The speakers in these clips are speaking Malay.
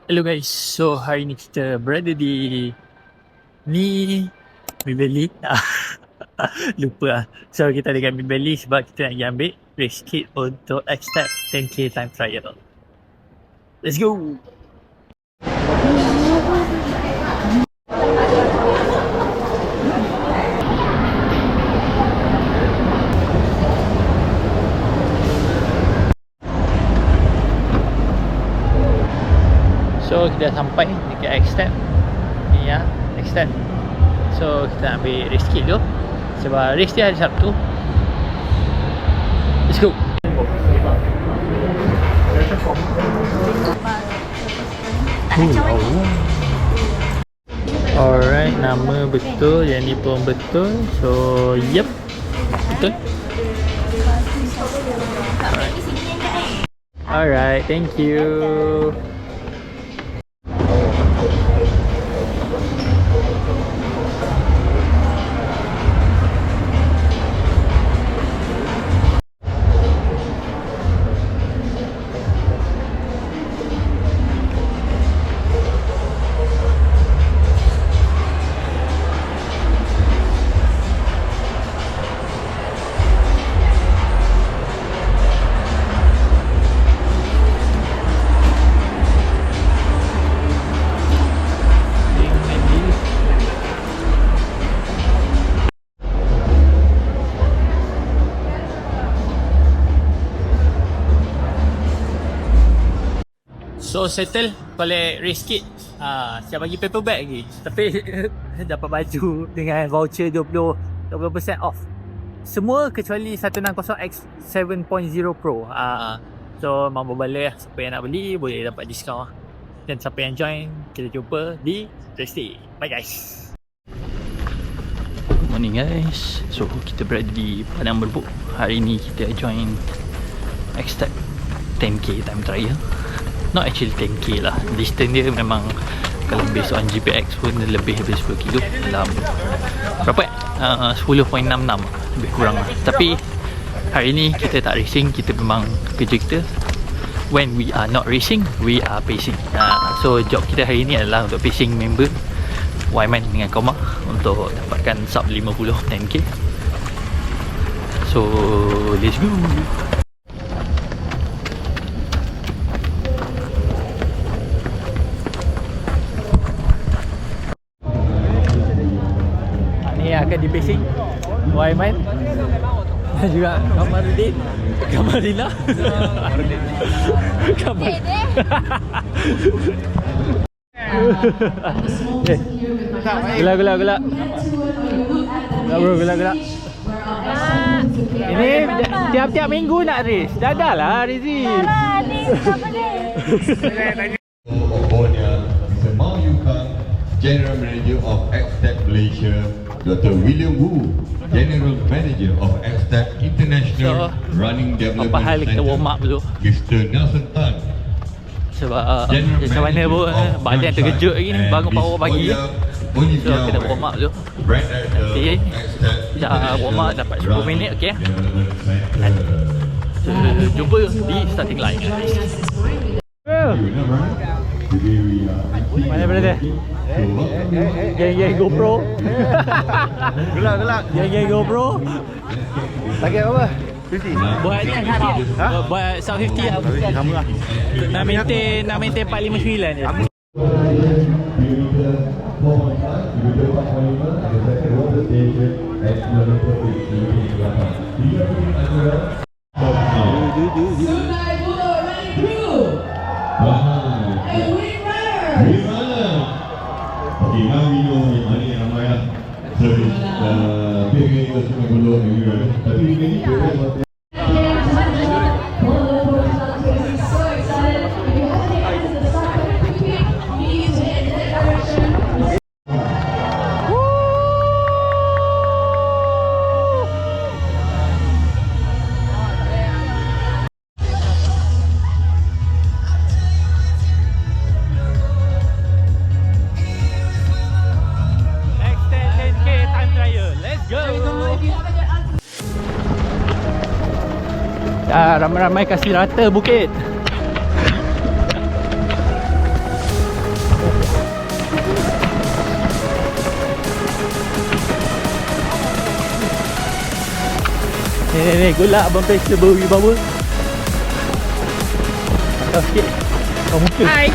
Hello guys, so hari ni kita berada di Mibeli. Lupa lah. So kita dekat Mibeli sebab kita nak pergi ambil race kit untuk X-Step 10k time trial. Let's go! So kita dah sampai dekat X-Step. Ni ya, X-Step. So kita nak ambil race kit dulu sebab race dia hari Sabtu. Let's go. Alright, nama betul, yang ni pun betul. So, yep. Betul. Alright, thank you. So settle collect race kit. Siap bagi paper bag lagi. Tapi dapat baju dengan voucher 20% off. Semua kecuali 160X 7.0 Pro. So mampu balik lah. Siapa yang nak beli boleh dapat diskaun. Dan siapa yang join, kita jumpa di race day. Bye guys. Good morning guys. So kita berada di Padang Merbuk. Hari ni kita join X-Step 10k time trial. Not actually 10k lah. Distance dia memang kalau based on GPX pun lebih 10 kilo dalam berapa 10.66 lebih kurang lah. Tapi hari ni kita tak racing. Kita memang kerja kita when we are not racing, we are pacing. So job kita hari ni adalah untuk pacing member Wyman dengan Koma untuk dapatkan sub 50 10k. So let's go. Akan di pacing Wyman dan juga Kamarudin, Kamarina, Gelak bro, gelak. Ini tiap-tiap minggu nak race. Dah lah Rizi. General Manager of X-Step Malaysia, Dr. William Wu, General Manager of X-Step International Running Development kita warm up dulu. Mr. Nelson Tan, sebab macam mana pun badan terkejut lagi ni, bangun power pagi. So kita warm up dulu. Nanti dah warm up dapat 10 minit, okey. So, jumpa di starting line. Mana berada? Geng-geng GoPro. Gelak. Geng-geng GoPro. Target apa? 50. Buat ni buat sub 50 lah. Sama lah. Nak maintain 459 je. Okay, now we know yang mana yang ramai lah. So, pihak kita semua belum everywhere. Tapi ini pihak ramai-ramai kasih rata bukit. Ni golak abang Pesa berwibawa. Kau sikit. Kau muka. Hai.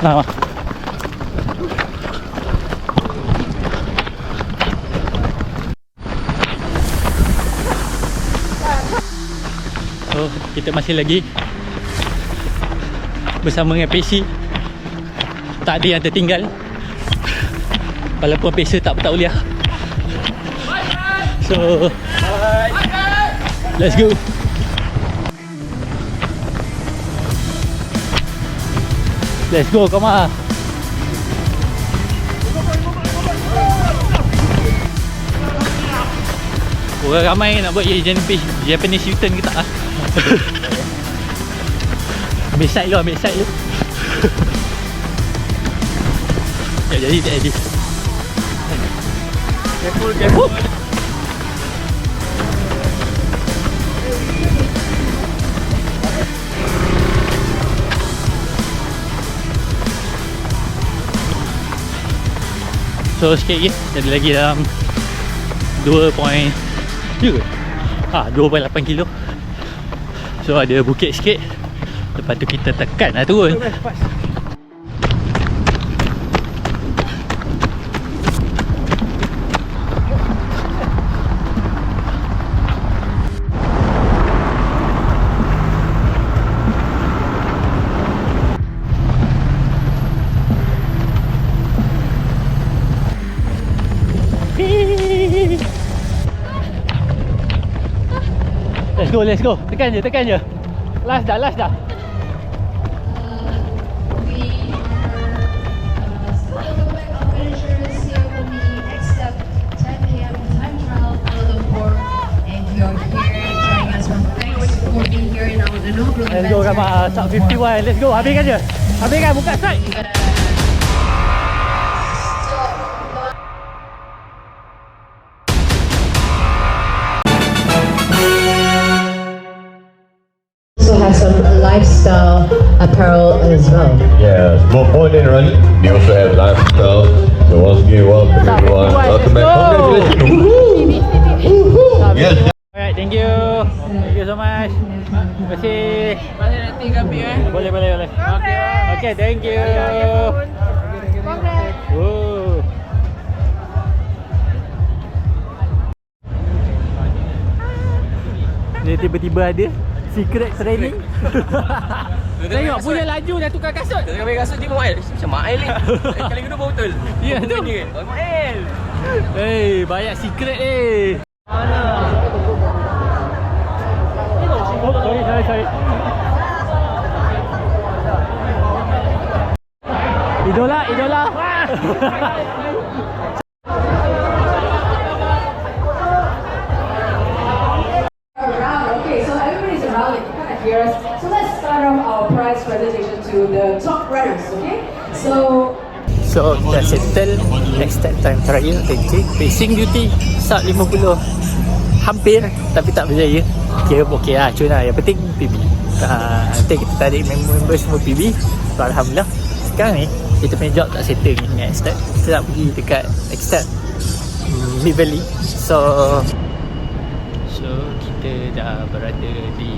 Lama. So, kita masih lagi bersama dengan PC. Tak ada yang tertinggal. Walaupun PC tak uliah. So, let's go. Let's go, come on. Orang ramai nak buat Japanese U-turn ke tak lah. Ambil side lu, ambil side lu. Tak jadi, tak jadi. Careful, careful. So sikit lagi, ada lagi dalam 2.8 kilo. So ada bukit sikit. Lepas tu kita tekan lah turun. Let's go. Tekan je. Last dah. Let's go Rama, sub 51. Let's go, habiskan je. Habiskan, buka strike. Have some lifestyle apparel as well. Yeah, more than running, they also have lifestyle. So once again, welcome everyone. Welcome back. Congratulations. Yes. Alright, thank you. Thank you so much. Terima kasih. Boleh nanti kami Boleh. Okay, thank you. Oh. Dia tiba-tiba ada secret training. Tengok punya laju dah tukar kasut. Dah ambil kasut tengok Mael. Macam Mael ni. Kali kedua baru betul. Ya tu. Mael. Hey, banyak secret ni. Sorry. Idola. Around, okay, so everybody's around, you kind of hear us. apparatus, okay? So So dah settle extend time trial 10k. Racing duty start 50 hampir tapi tak berjaya. Kira okey lah, cun lah. Yang penting PB. Nanti kita tarik member semua PB. So, Alhamdulillah. Sekarang ni kita punya job tak settle ni dengan Extend. Kita nak pergi dekat Extend Mid Valley. So kita dah berada di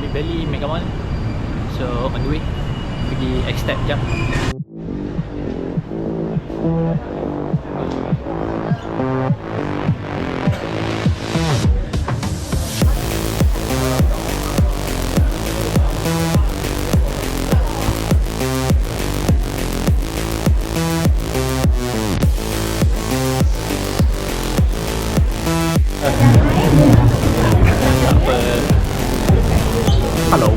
Mid Valley Mega Mall. So on the way pergi Extend jam. Hello.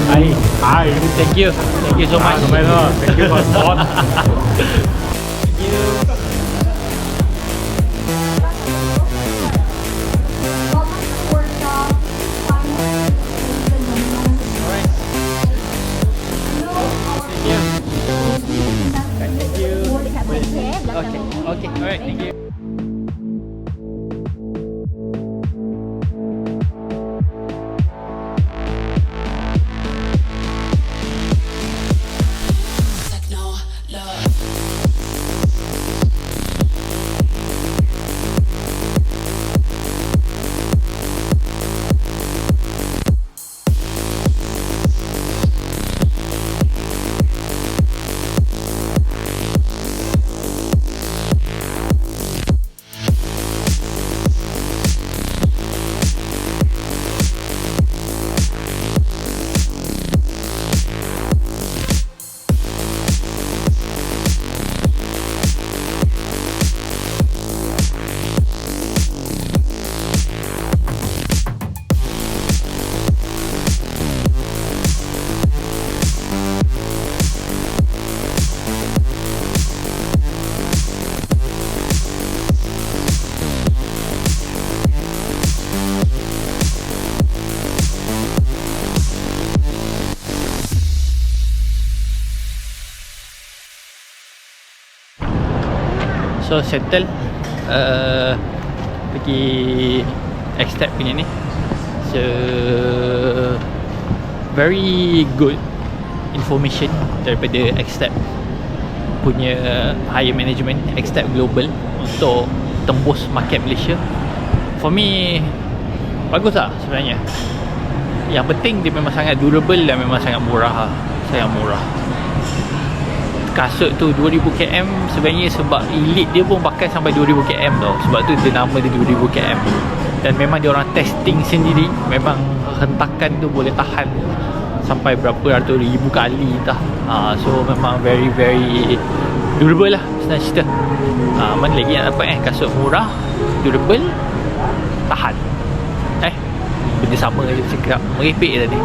Hi. Thank you so much. Thank you for support. Thank you. Okay, alright, thank you. So settle pergi Extend punya ni. So very good information daripada Extend punya higher management, Extend Global, untuk tembus market Malaysia. For me bagus lah sebenarnya. Yang penting dia memang sangat durable dan memang sangat murah lah. Sangat murah. Kasut tu 2000 km sebenarnya, sebab Elite dia pun pakai sampai 2000 km tau. Sebab tu dia nama dia 2000 km. Dan memang dia orang testing sendiri, memang hentakan tu boleh tahan sampai berapa ratus ribu kali dah. So memang very durable lah senang cerita. Mana lagi nak dapat kasut murah, durable, tahan. Benda sama je cakap, merepek tadi.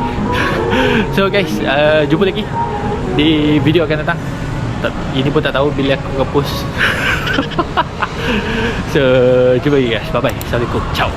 So guys, jumpa lagi di video akan datang. Ini pun tak tahu bila aku akan post. So jumpa lagi guys, bye bye, assalamualaikum, ciao.